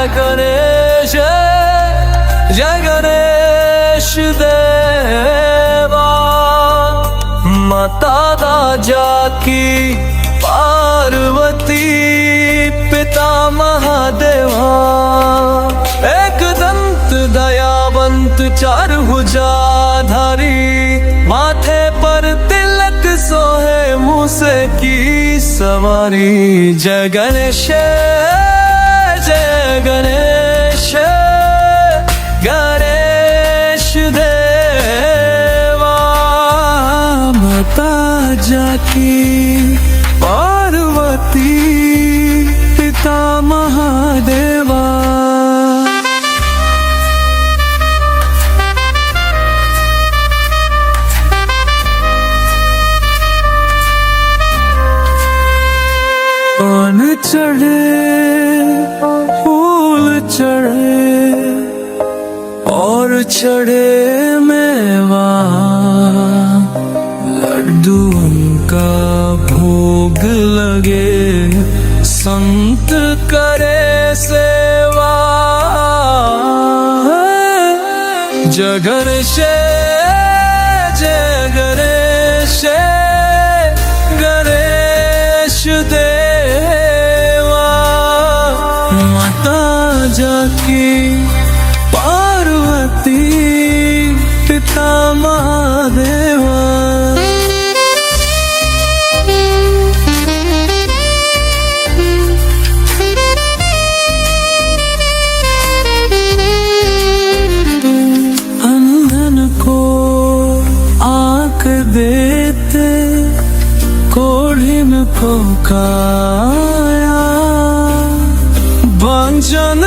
गणेश जय गणेश देवा। माता राजा की पार्वती पिता महादेवा। एक दंत दयावंत चार भुजाधारी, माथे पर तिलक सोहे मूसे की सवारी। जय गणेश जय गणेश गणेश देवा। माता जाकी पार्वती पिता महादेवा। पान चढ़े फूल चढ़े और चढ़े मेवा, लड्डू उनका भोग लगे संत करे सेवा। जय गणेश जय गणेश गणेश देवा। माता जाकी पार्वती पिता महादेवा। अंधन को आंख देते, कोढ़िन को काया, वंचन